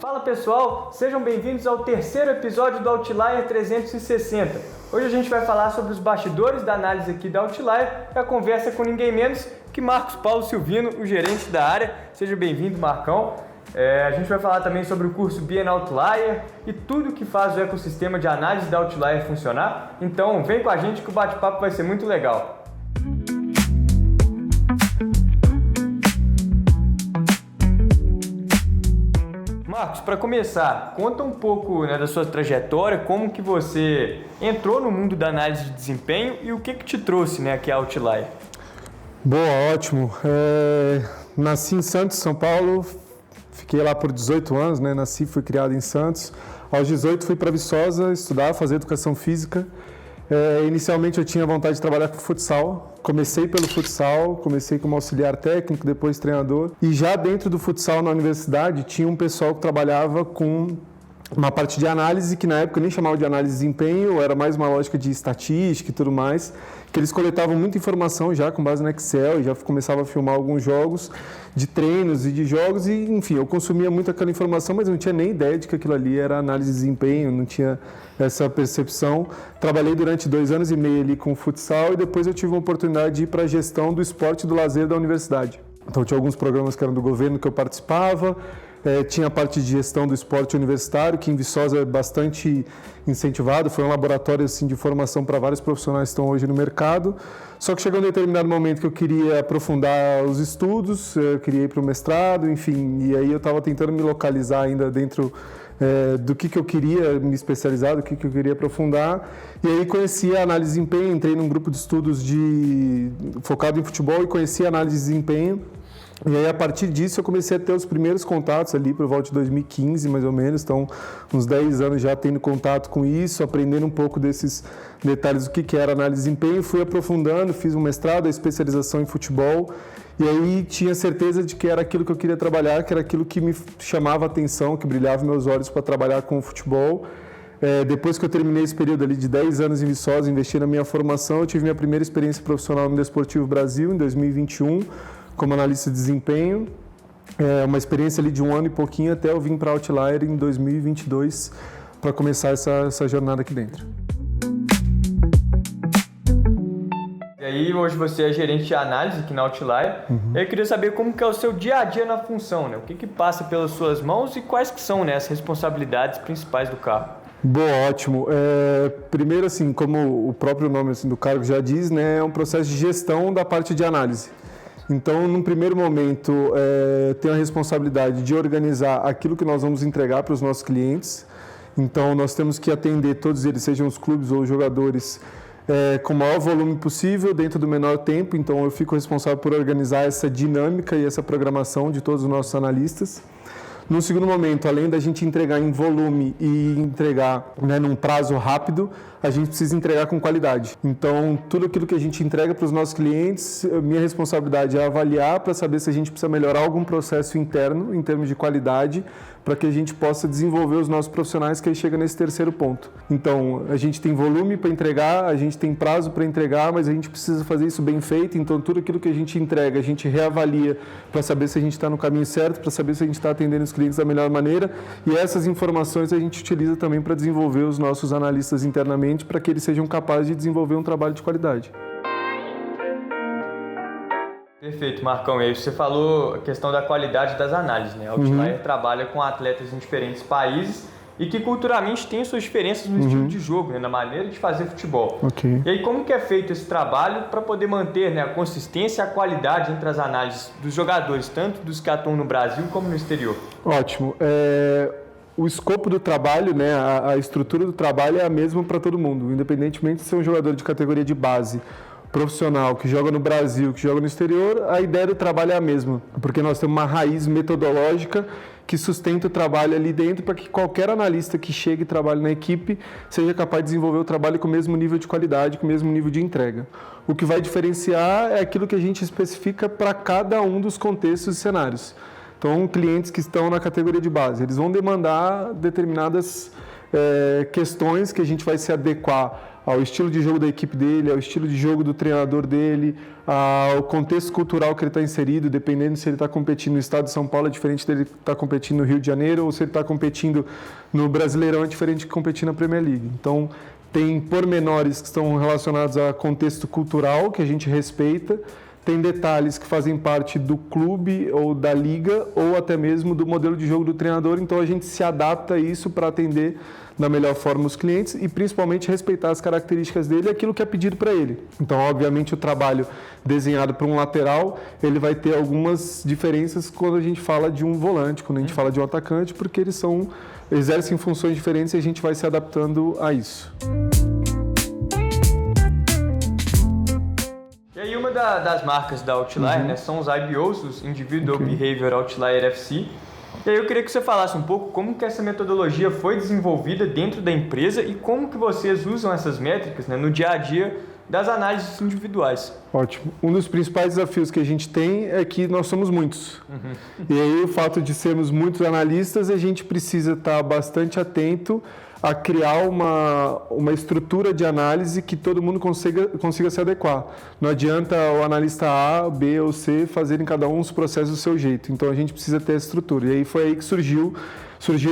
Fala pessoal, sejam bem-vindos ao terceiro episódio do Outlier 360. Hoje a gente vai falar sobre os bastidores da análise aqui da Outlier e a conversa com ninguém menos que Marcos Paulo Silvino, o gerente da área. Seja bem-vindo, Marcão. A gente vai falar também sobre o curso Be an Outlier e tudo que faz o ecossistema de análise da Outlier funcionar. Então vem com a gente que o bate-papo vai ser muito legal. Marcos, para começar, conta um pouco da sua trajetória, como que você entrou no mundo da análise de desempenho e o que te trouxe aqui a Outlier. Boa, ótimo. Nasci em Santos, São Paulo, fiquei lá por 18 anos, nasci e fui criado em Santos. Aos 18 fui para Viçosa estudar, fazer educação física. Inicialmente eu tinha vontade de trabalhar com futsal. Comecei pelo futsal, comecei como auxiliar técnico, depois treinador. E já dentro do futsal na universidade tinha um pessoal que trabalhava com uma parte de análise, que na época eu nem chamava de análise de desempenho, era mais uma lógica de estatística e tudo mais, que eles coletavam muita informação já com base no Excel e já começava a filmar alguns jogos de treinos e de jogos e, enfim, eu consumia muito aquela informação, mas eu não tinha nem ideia de que aquilo ali era análise de desempenho, não tinha essa percepção. Trabalhei durante 2 anos e meio ali com futsal e depois eu tive uma oportunidade de ir para a gestão do esporte e do lazer da universidade. Então tinha alguns programas que eram do governo que eu participava, tinha a parte de gestão do esporte universitário, que em Viçosa é bastante incentivado, foi um laboratório assim, de formação para vários profissionais que estão hoje no mercado. Só que chegou um determinado momento que eu queria aprofundar os estudos, eu queria ir para o mestrado, enfim, e aí eu estava tentando me localizar ainda dentro do que eu queria me especializar, do que eu queria aprofundar. E aí conheci a análise de desempenho, entrei num grupo de estudos focado em futebol e conheci a análise de desempenho. E aí, a partir disso, eu comecei a ter os primeiros contatos ali por volta de 2015, mais ou menos. Então, uns 10 anos já tendo contato com isso, aprendendo um pouco desses detalhes do que era análise de desempenho. Fui aprofundando, fiz um mestrado, a especialização em futebol. E aí, tinha certeza de que era aquilo que eu queria trabalhar, que era aquilo que me chamava a atenção, que brilhava meus olhos para trabalhar com o futebol. Depois que eu terminei esse período ali de 10 anos em Viçosa, investi na minha formação, eu tive minha primeira experiência profissional no Desportivo Brasil, em 2021, como analista de desempenho, uma experiência ali de 1 ano e pouquinho até eu vim para a Outlier em 2022 para começar essa jornada aqui dentro. E aí hoje você é gerente de análise aqui na Outlier. Eu queria saber como que é o seu dia a dia na função, o que passa pelas suas mãos e quais que são as responsabilidades principais do cargo. Boa, ótimo. Primeiro, assim, como o próprio nome do cargo já diz, é um processo de gestão da parte de análise. Então, num primeiro momento, tenho a responsabilidade de organizar aquilo que nós vamos entregar para os nossos clientes. Então, nós temos que atender todos eles, sejam os clubes ou os jogadores, com o maior volume possível, dentro do menor tempo. Então, eu fico responsável por organizar essa dinâmica e essa programação de todos os nossos analistas. No segundo momento, além da gente entregar em volume e entregar num prazo rápido, a gente precisa entregar com qualidade. Então, tudo aquilo que a gente entrega para os nossos clientes, minha responsabilidade é avaliar para saber se a gente precisa melhorar algum processo interno, em termos de qualidade, para que a gente possa desenvolver os nossos profissionais, que aí chega nesse terceiro ponto. Então, a gente tem volume para entregar, a gente tem prazo para entregar, mas a gente precisa fazer isso bem feito. Então, tudo aquilo que a gente entrega, a gente reavalia para saber se a gente está no caminho certo, para saber se a gente está atendendo os clientes da melhor maneira. E essas informações a gente utiliza também para desenvolver os nossos analistas internamente, para que eles sejam capazes de desenvolver um trabalho de qualidade. Perfeito, Marcão. E aí você falou a questão da qualidade das análises, A Outlier trabalha com atletas em diferentes países e que culturalmente têm suas diferenças no estilo de jogo, na maneira de fazer futebol. Okay. E aí como que é feito esse trabalho para poder manter a consistência e a qualidade entre as análises dos jogadores, tanto dos que atuam no Brasil como no exterior? Ótimo. O escopo do trabalho, a estrutura do trabalho é a mesma para todo mundo, independentemente de ser um jogador de categoria de base, profissional, que joga no Brasil, que joga no exterior, a ideia do trabalho é a mesma, porque nós temos uma raiz metodológica que sustenta o trabalho ali dentro para que qualquer analista que chegue e trabalhe na equipe seja capaz de desenvolver o trabalho com o mesmo nível de qualidade, com o mesmo nível de entrega. O que vai diferenciar é aquilo que a gente especifica para cada um dos contextos e cenários. Então, clientes que estão na categoria de base, eles vão demandar determinadas questões que a gente vai se adequar ao estilo de jogo da equipe dele, ao estilo de jogo do treinador dele, ao contexto cultural que ele está inserido, dependendo se ele está competindo no estado de São Paulo, é diferente dele estar competindo no Rio de Janeiro, ou se ele está competindo no Brasileirão, é diferente de competir na Premier League. Então, tem pormenores que estão relacionados a contexto cultural, que a gente respeita, tem detalhes que fazem parte do clube ou da liga, ou até mesmo do modelo de jogo do treinador, então a gente se adapta a isso para atender da melhor forma os clientes e principalmente respeitar as características dele e aquilo que é pedido para ele. Então, obviamente, o trabalho desenhado para um lateral, ele vai ter algumas diferenças quando a gente fala de um volante, quando a gente fala de um atacante, porque eles exercem funções diferentes e a gente vai se adaptando a isso. E aí uma das marcas da Outlier, né, são os IBOs, os Individual Behavior Outlier FC. E aí eu queria que você falasse um pouco como que essa metodologia foi desenvolvida dentro da empresa e como que vocês usam essas métricas, né, no dia a dia das análises individuais. Ótimo. Um dos principais desafios que a gente tem é que nós somos muitos. E aí o fato de sermos muitos analistas, a gente precisa estar bastante atento a criar uma estrutura de análise que todo mundo consiga se adequar. Não adianta o analista A, B ou C fazerem cada um os processos do seu jeito. Então a gente precisa ter essa estrutura. E aí foi aí que surgiram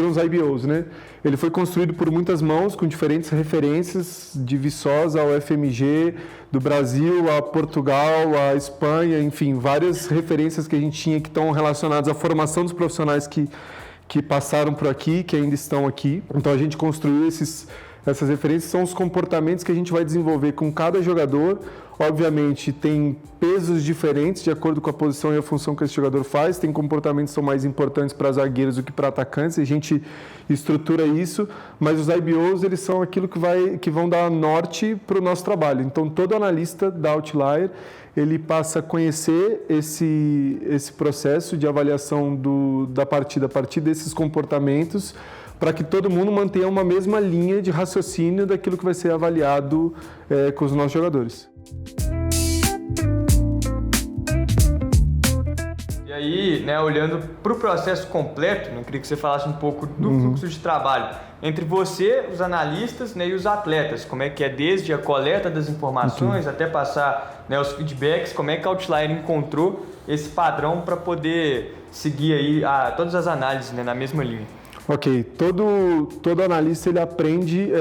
os IBOs, né? Ele foi construído por muitas mãos, com diferentes referências, de Viçosa ao FMG, do Brasil a Portugal, a Espanha, enfim, várias referências que a gente tinha que estão relacionadas à formação dos profissionais que passaram por aqui, que ainda estão aqui. Então a gente construiu essas referências, são os comportamentos que a gente vai desenvolver com cada jogador. Obviamente tem pesos diferentes de acordo com a posição e a função que esse jogador faz, tem comportamentos que são mais importantes para zagueiros do que para atacantes, a gente estrutura isso, mas os IBOs eles são aquilo que vão dar norte para o nosso trabalho. Então todo analista da Outlier ele passa a conhecer esse processo de avaliação da partida a partir desses comportamentos, para que todo mundo mantenha uma mesma linha de raciocínio daquilo que vai ser avaliado com os nossos jogadores. E aí, né, olhando para o processo completo, eu queria que você falasse um pouco do fluxo de trabalho entre você, os analistas, né, e os atletas. Como é que é desde a coleta das informações até passar, né, os feedbacks, como é que a Outlier encontrou esse padrão para poder seguir aí todas as análises, né, na mesma linha? Ok, todo analista ele aprende,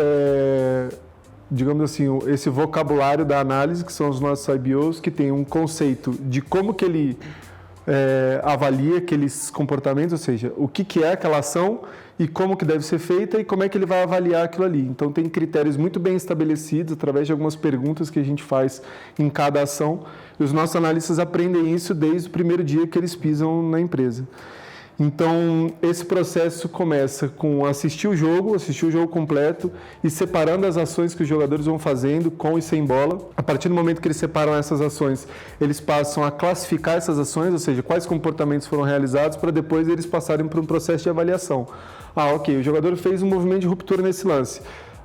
digamos assim, esse vocabulário da análise, que são os nossos IBOs, que tem um conceito de como que ele avalia aqueles comportamentos, ou seja, o que é aquela ação e como que deve ser feita e como é que ele vai avaliar aquilo ali. Então tem critérios muito bem estabelecidos através de algumas perguntas que a gente faz em cada ação e os nossos analistas aprendem isso desde o primeiro dia que eles pisam na empresa. Então, esse processo começa com assistir o jogo completo e separando as ações que os jogadores vão fazendo com e sem bola. A partir do momento que eles separam essas ações, eles passam a classificar essas ações, ou seja, quais comportamentos foram realizados, para depois eles passarem por um processo de avaliação. Ok, o jogador fez um movimento de ruptura nesse lance.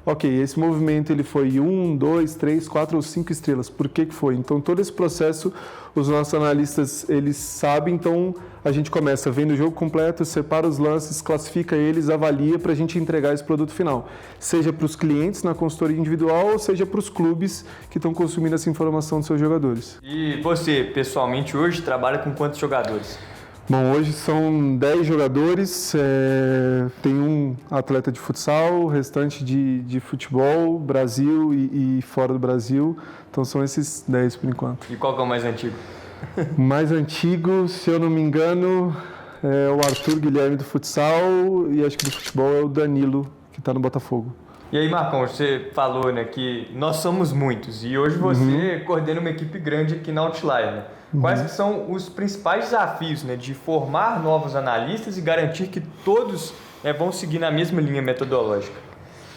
Ok, esse movimento ele foi 1, 2, 3, 4 ou 5 estrelas. Por que foi? Então, todo esse processo, os nossos analistas, eles sabem. Então, a gente começa vendo o jogo completo, separa os lances, classifica eles, avalia para a gente entregar esse produto final. Seja para os clientes na consultoria individual ou seja para os clubes que estão consumindo essa informação dos seus jogadores. E você, pessoalmente, hoje trabalha com quantos jogadores? Bom, hoje são 10 jogadores, tem um atleta de futsal, o restante de futebol, Brasil e fora do Brasil, então são esses 10 por enquanto. E qual que é o mais antigo? O mais antigo, se eu não me engano, é o Arthur Guilherme do futsal e acho que do futebol é o Danilo, que está no Botafogo. E aí, Marcão, você falou, né, que nós somos muitos e hoje você coordena uma equipe grande aqui na Outlier, né? Quais que são os principais desafios, né, de formar novos analistas e garantir que todos vão seguir na mesma linha metodológica?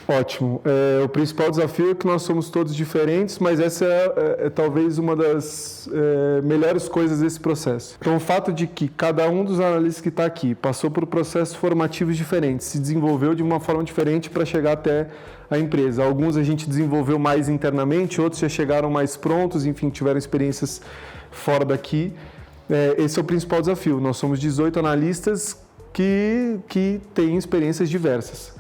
Ótimo. O principal desafio é que nós somos todos diferentes, mas essa é talvez uma das melhores coisas desse processo. Então, o fato de que cada um dos analistas que está aqui passou por processos formativos diferentes, se desenvolveu de uma forma diferente para chegar até a empresa. Alguns a gente desenvolveu mais internamente, outros já chegaram mais prontos, enfim, tiveram experiências fora daqui. Esse é o principal desafio. Nós somos 18 analistas que têm experiências diversas.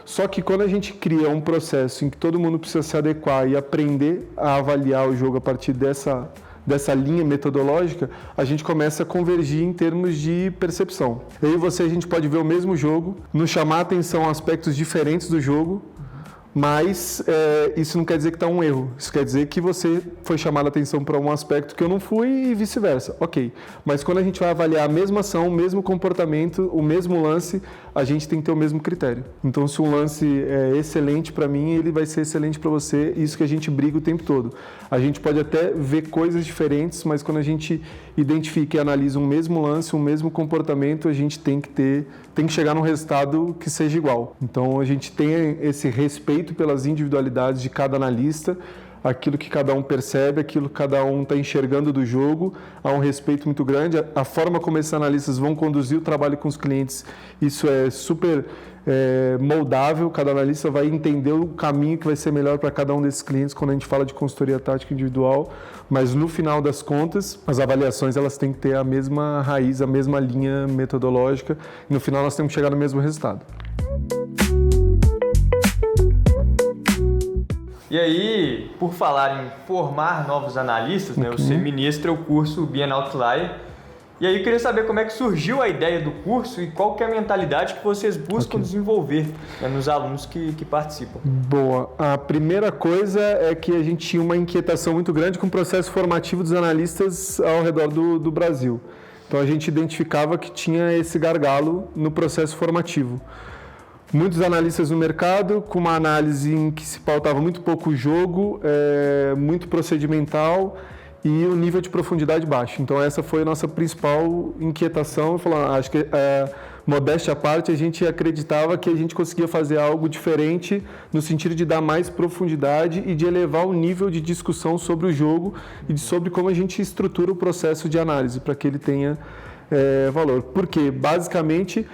Só que quando a gente cria um processo em que todo mundo precisa se adequar e aprender a avaliar o jogo a partir dessa linha metodológica, a gente começa a convergir em termos de percepção. Eu e você, a gente pode ver o mesmo jogo, nos chamar a atenção a aspectos diferentes do jogo, mas isso não quer dizer que está um erro. Isso quer dizer que você foi chamado a atenção para um aspecto que eu não fui e vice-versa. Ok, mas quando a gente vai avaliar a mesma ação, o mesmo comportamento, o mesmo lance, a gente tem que ter o mesmo critério. Então, se um lance é excelente para mim, ele vai ser excelente para você. Isso que a gente briga o tempo todo. A gente pode até ver coisas diferentes, mas quando a gente identifica e analisa um mesmo lance, um mesmo comportamento, a gente tem que chegar num resultado que seja igual. Então, a gente tem esse respeito pelas individualidades de cada analista, aquilo que cada um percebe, aquilo que cada um está enxergando do jogo, há um respeito muito grande. A forma como esses analistas vão conduzir o trabalho com os clientes, isso é super moldável, cada analista vai entender o caminho que vai ser melhor para cada um desses clientes quando a gente fala de consultoria tática individual, mas no final das contas, as avaliações elas têm que ter a mesma raiz, a mesma linha metodológica, e no final nós temos que chegar no mesmo resultado. E aí, por falar em formar novos analistas, né, você ministra o curso Be an Outlier. E aí eu queria saber como é que surgiu a ideia do curso e qual que é a mentalidade que vocês buscam desenvolver, né, nos alunos que participam. Boa. A primeira coisa é que a gente tinha uma inquietação muito grande com o processo formativo dos analistas ao redor do Brasil. Então a gente identificava que tinha esse gargalo no processo formativo. Muitos analistas no mercado, com uma análise em que se pautava muito pouco o jogo, muito procedimental e o nível de profundidade baixo. Então essa foi a nossa principal inquietação. Eu falo, acho que, modéstia à parte, a gente acreditava que a gente conseguia fazer algo diferente no sentido de dar mais profundidade e de elevar o nível de discussão sobre o jogo e sobre como a gente estrutura o processo de análise para que ele tenha valor. Porque, basicamente,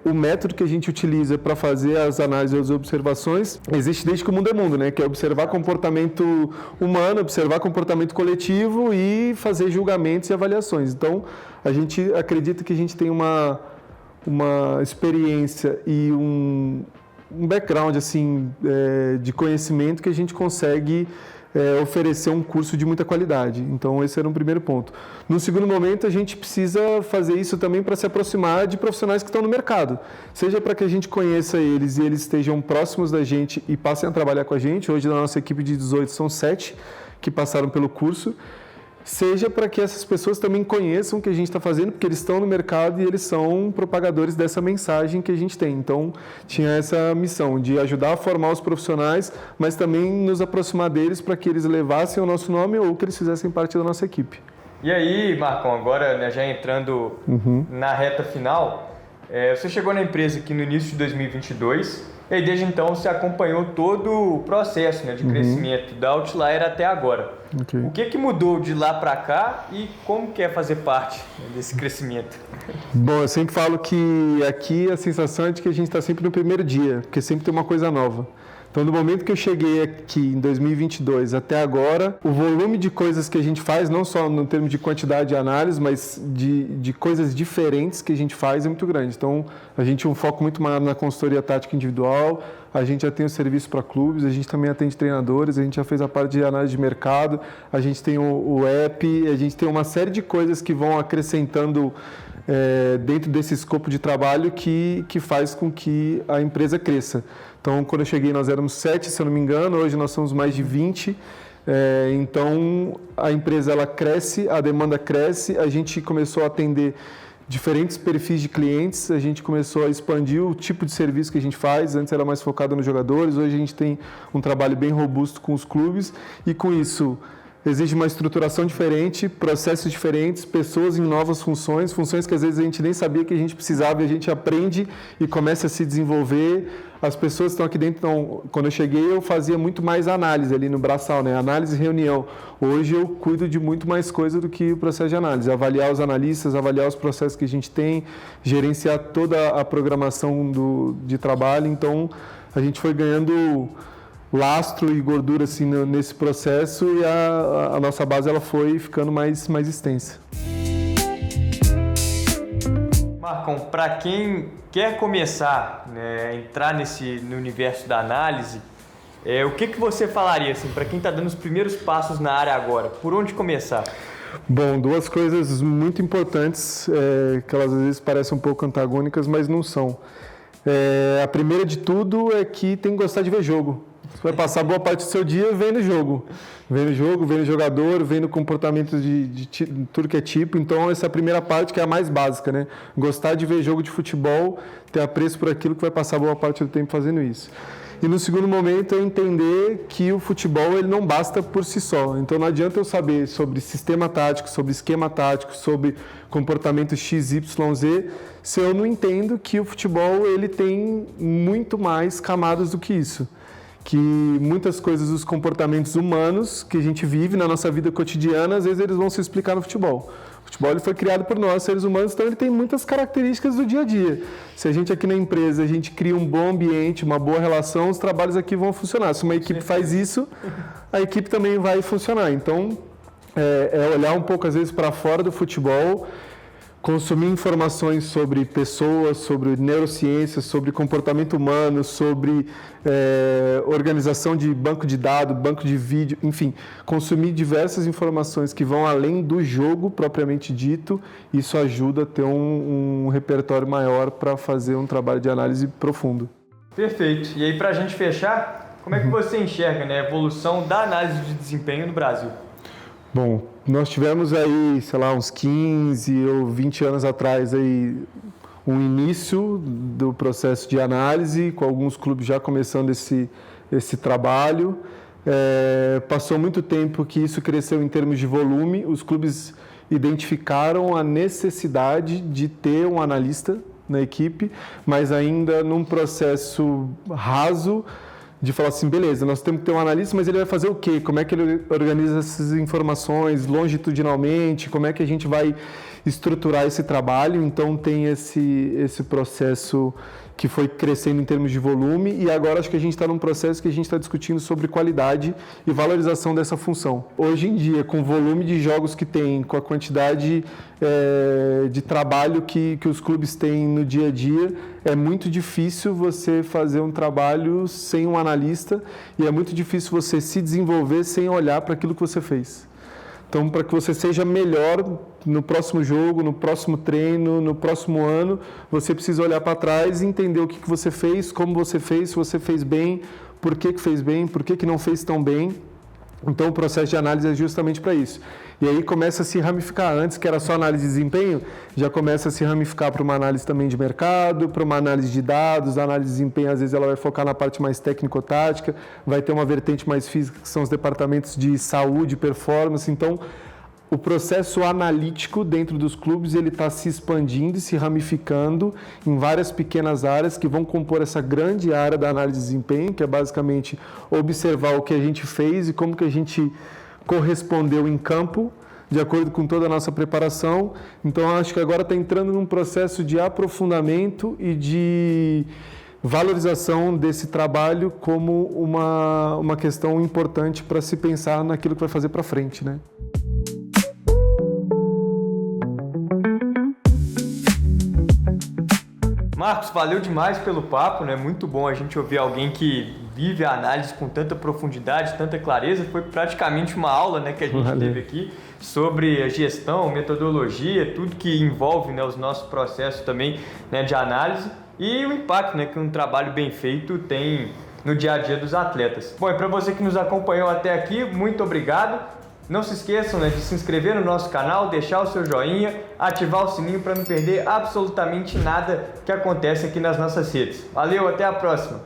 o método que a gente utiliza para fazer as análises e as observações existe desde que o mundo é mundo, né? Que é observar comportamento humano, observar comportamento coletivo e fazer julgamentos e avaliações. Então, a gente acredita que a gente tem uma experiência e um background assim, de conhecimento que a gente consegue oferecer um curso de muita qualidade. Então, esse era um primeiro ponto. No segundo momento, a gente precisa fazer isso também para se aproximar de profissionais que estão no mercado. Seja para que a gente conheça eles e eles estejam próximos da gente e passem a trabalhar com a gente. Hoje, na nossa equipe de 18, são 7 que passaram pelo curso. Seja para que essas pessoas também conheçam o que a gente está fazendo, porque eles estão no mercado e eles são propagadores dessa mensagem que a gente tem. Então, tinha essa missão de ajudar a formar os profissionais, mas também nos aproximar deles para que eles levassem o nosso nome ou que eles fizessem parte da nossa equipe. E aí, Marcão, agora, né, já entrando na reta final, você chegou na empresa aqui no início de 2022, e aí desde então você acompanhou todo o processo, né, de crescimento da Outlier até agora. Okay. O que mudou de lá para cá e como que é fazer parte, né, desse crescimento? Bom, eu sempre falo que aqui a sensação é de que a gente está sempre no primeiro dia, porque sempre tem uma coisa nova. Então, do momento que eu cheguei aqui em 2022 até agora, o volume de coisas que a gente faz, não só no termo de quantidade de análise, mas de coisas diferentes que a gente faz é muito grande. Então, a gente tem um foco muito maior na consultoria tática individual, a gente já tem o serviço para clubes, a gente também atende treinadores, a gente já fez a parte de análise de mercado, a gente tem o app, a gente tem uma série de coisas que vão acrescentando dentro desse escopo de trabalho que faz com que a empresa cresça. Então, quando eu cheguei, nós éramos 7, se eu não me engano, hoje nós somos mais de 20. Então, a empresa ela cresce, a demanda cresce, a gente começou a atender diferentes perfis de clientes, a gente começou a expandir o tipo de serviço que a gente faz. Antes era mais focado nos jogadores, hoje a gente tem um trabalho bem robusto com os clubes e, com isso, exige uma estruturação diferente, processos diferentes, pessoas em novas funções que às vezes a gente nem sabia que a gente precisava e a gente aprende e começa a se desenvolver. As pessoas estão aqui dentro, então, quando eu cheguei eu fazia muito mais análise ali no braçal, né? Análise e reunião. Hoje eu cuido de muito mais coisa do que o processo de análise, avaliar os analistas, avaliar os processos que a gente tem, gerenciar toda a programação de trabalho. Então a gente foi ganhando lastro e gordura assim, nesse processo e a nossa base ela foi ficando mais extensa. Marcão, para quem quer começar, né, entrar no universo da análise, o que você falaria assim, para quem está dando os primeiros passos na área agora? Por onde começar? Bom, duas coisas muito importantes, que elas às vezes parecem um pouco antagônicas, mas não são. A primeira de tudo é que tem que gostar de ver jogo. Você vai passar boa parte do seu dia vendo jogo, vendo jogador, vendo comportamento de tudo que é tipo. Então, essa é a primeira parte, que é a mais básica, né? Gostar de ver jogo de futebol, ter apreço por aquilo que vai passar boa parte do tempo fazendo isso. E no segundo momento é entender que o futebol ele não basta por si só. Então não adianta eu saber sobre sistema tático, sobre esquema tático, sobre comportamento XYZ, se eu não entendo que o futebol ele tem muito mais camadas do que isso. Que muitas coisas dos comportamentos humanos que a gente vive na nossa vida cotidiana, às vezes eles vão se explicar no futebol. O futebol ele foi criado por nós, seres humanos, então ele tem muitas características do dia a dia. Se a gente aqui na empresa, a gente cria um bom ambiente, uma boa relação, os trabalhos aqui vão funcionar. Se uma equipe faz isso, a equipe também vai funcionar. Então, é olhar um pouco, às vezes, para fora do futebol, consumir informações sobre pessoas, sobre neurociências, sobre comportamento humano, sobre organização de banco de dados, banco de vídeo, enfim, consumir diversas informações que vão além do jogo propriamente dito. Isso ajuda a ter um repertório maior para fazer um trabalho de análise profundo. Perfeito. E aí, para a gente fechar, como é que você enxerga, né, a evolução da análise de desempenho no Brasil? Bom, nós tivemos aí, sei lá, uns 15 ou 20 anos atrás aí um início do processo de análise, com alguns clubes já começando esse trabalho. Passou muito tempo que isso cresceu em termos de volume, os clubes identificaram a necessidade de ter um analista na equipe, mas ainda num processo raso, de falar assim, beleza, nós temos que ter um analista, mas ele vai fazer o quê? Como é que ele organiza essas informações longitudinalmente? Como é que a gente vai estruturar esse trabalho? Então tem esse processo que foi crescendo em termos de volume e agora acho que a gente está num processo que a gente está discutindo sobre qualidade e valorização dessa função. Hoje em dia, com o volume de jogos que tem, com a quantidade de trabalho que os clubes têm no dia a dia, é muito difícil você fazer um trabalho sem um analista e é muito difícil você se desenvolver sem olhar para aquilo que você fez. Então, para que você seja melhor no próximo jogo, no próximo treino, no próximo ano, você precisa olhar para trás e entender o que você fez, como você fez, se você fez bem, por que fez bem, por que não fez tão bem. Então, o processo de análise é justamente para isso. E aí começa a se ramificar. Antes, que era só análise de desempenho, já começa a se ramificar para uma análise também de mercado, para uma análise de dados. A análise de desempenho, às vezes, ela vai focar na parte mais técnico-tática, vai ter uma vertente mais física, que são os departamentos de saúde, performance. Então, o processo analítico dentro dos clubes ele está se expandindo e se ramificando em várias pequenas áreas que vão compor essa grande área da análise de desempenho, que é basicamente observar o que a gente fez e como que a gente correspondeu em campo, de acordo com toda a nossa preparação. Então, acho que agora está entrando num processo de aprofundamento e de valorização desse trabalho como uma questão importante para se pensar naquilo que vai fazer para frente, né? Marcos, valeu demais pelo papo, né? Muito bom a gente ouvir alguém que vive a análise com tanta profundidade, tanta clareza. Foi praticamente uma aula, né, que a gente teve aqui sobre a gestão, metodologia, tudo que envolve, né, os nossos processos também, né, de análise e o impacto, né, que um trabalho bem feito tem no dia a dia dos atletas. Bom, e para você que nos acompanhou até aqui, muito obrigado. Não se esqueçam, né, de se inscrever no nosso canal, deixar o seu joinha, ativar o sininho para não perder absolutamente nada que acontece aqui nas nossas redes. Valeu, até a próxima!